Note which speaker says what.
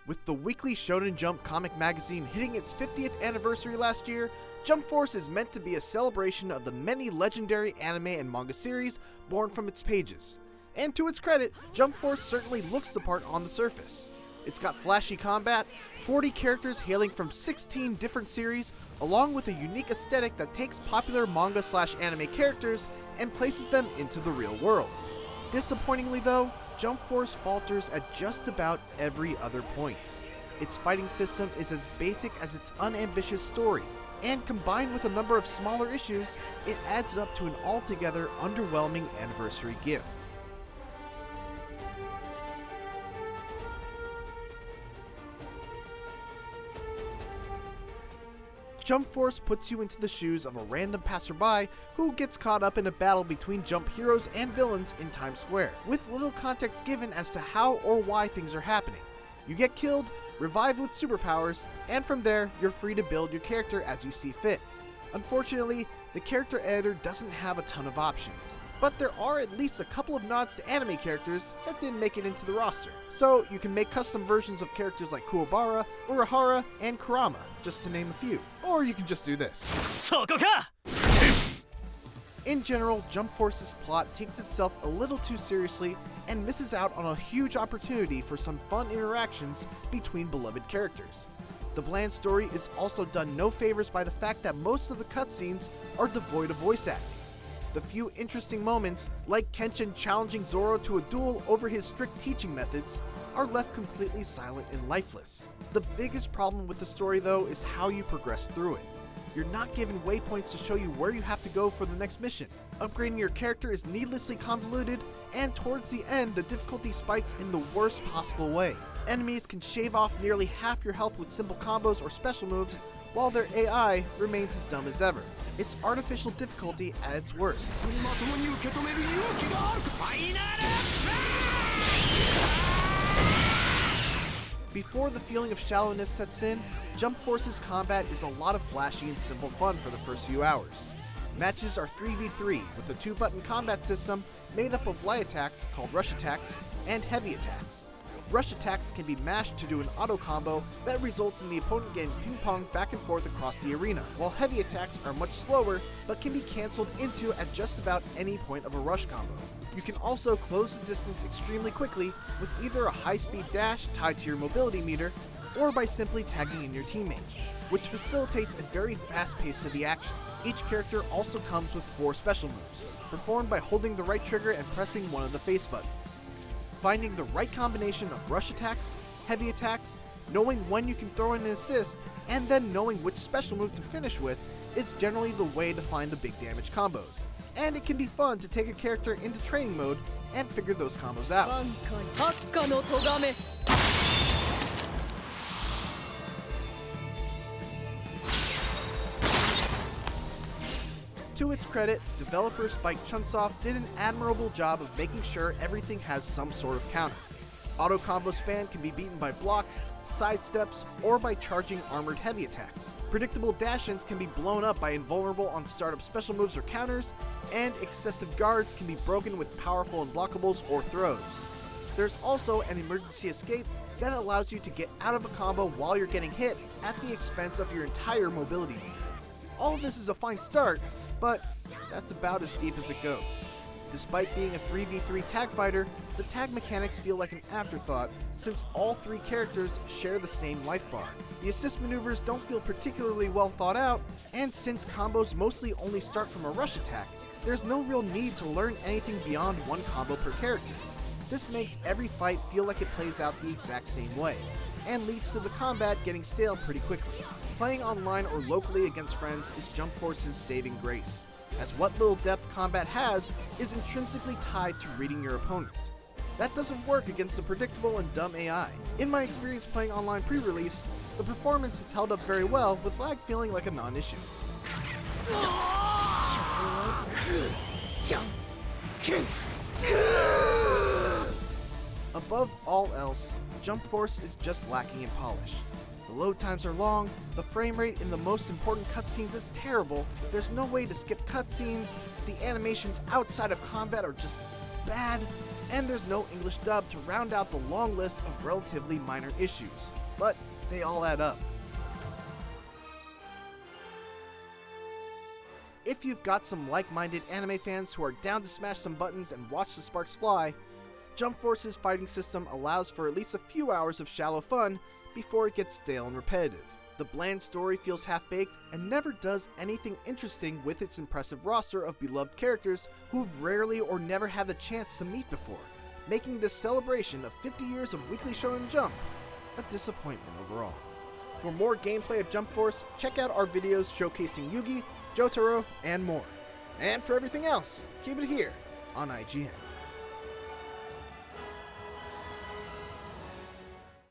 Speaker 1: With the weekly Shonen Jump comic magazine hitting its 50th anniversary last year, Jump Force is meant to be a celebration of the many legendary anime and manga series born from its pages. And to its credit, Jump Force certainly looks the part on the surface. It's got flashy combat, 40 characters hailing from 16 different series, along with a unique aesthetic that takes popular manga/anime characters and places them into the real world. Disappointingly though, Jump Force falters at just about every other point. Its fighting system is as basic as its unambitious story, and combined with a number of smaller issues, it adds up to an altogether underwhelming anniversary gift. Jump Force puts you into the shoes of a random passerby who gets caught up in a battle between Jump heroes and villains in Times Square, with little context given as to how or why things are happening. You get killed, revived with superpowers, and from there, you're free to build your character as you see fit. Unfortunately, the character editor doesn't have a ton of options, but there are at least a couple of nods to anime characters that didn't make it into the roster. So you can make custom versions of characters like Kuwabara, Urahara, and Kurama, just to name a few. Or you can just do this. In general, Jump Force's plot takes itself a little too seriously and misses out on a huge opportunity for some fun interactions between beloved characters. The bland story is also done no favors by the fact that most of the cutscenes are devoid of voice acting. The few interesting moments, like Kenshin challenging Zoro to a duel over his strict teaching methods, are left completely silent and lifeless. The biggest problem with the story though is how you progress through it. You're not given waypoints to show you where you have to go for the next mission. Upgrading your character is needlessly convoluted, and towards the end the difficulty spikes in the worst possible way. Enemies can shave off nearly half your health with simple combos or special moves, while their AI remains as dumb as ever. It's artificial difficulty at its worst. Before the feeling of shallowness sets in, Jump Force's combat is a lot of flashy and simple fun for the first few hours. Matches are 3v3 with a 2-button combat system made up of light attacks called rush attacks and heavy attacks. Rush attacks can be mashed to do an auto combo that results in the opponent getting ping-pong back and forth across the arena, while heavy attacks are much slower but can be cancelled into at just about any point of a rush combo. You can also close the distance extremely quickly with either a high-speed dash tied to your mobility meter or by simply tagging in your teammate, which facilitates a very fast pace to the action. Each character also comes with 4 special moves, performed by holding the right trigger and pressing one of the face buttons. Finding the right combination of rush attacks, heavy attacks, knowing when you can throw in an assist, and then knowing which special move to finish with is generally the way to find the big damage combos. And it can be fun to take a character into training mode and figure those combos out. To its credit, developer Spike Chunsoft did an admirable job of making sure everything has some sort of counter. Auto combo span can be beaten by blocks, sidesteps, or by charging armored heavy attacks. Predictable dash-ins can be blown up by invulnerable on startup special moves or counters, and excessive guards can be broken with powerful unblockables or throws. There's also an emergency escape that allows you to get out of a combo while you're getting hit at the expense of your entire mobility meter. All of this is a fine start, but that's about as deep as it goes. Despite being a 3v3 tag fighter, the tag mechanics feel like an afterthought since all 3 characters share the same life bar. The assist maneuvers don't feel particularly well thought out, and since combos mostly only start from a rush attack, there's no real need to learn anything beyond 1 combo per character. This makes every fight feel like it plays out the exact same way, and leads to the combat getting stale pretty quickly. Playing online or locally against friends is Jump Force's saving grace, as what little depth combat has is intrinsically tied to reading your opponent. That doesn't work against a predictable and dumb AI. In my experience playing online pre-release, the performance has held up very well, with lag feeling like a non-issue. Above all else, Jump Force is just lacking in polish. The load times are long, the frame rate in the most important cutscenes is terrible, there's no way to skip cutscenes, the animations outside of combat are just bad, And there's no English dub to round out the long list of relatively minor issues, but they all add up. If you've got some like-minded anime fans who are down to smash some buttons and watch the sparks fly, Jump Force's fighting system allows for at least a few hours of shallow fun before it gets stale and repetitive. The bland story feels half-baked and never does anything interesting with its impressive roster of beloved characters who've rarely or never had the chance to meet before, making this celebration of 50 years of Weekly Shonen Jump a disappointment overall. For more gameplay of Jump Force, check out our videos showcasing Yugi, Jotaro, and more. And for everything else, keep it here on IGN.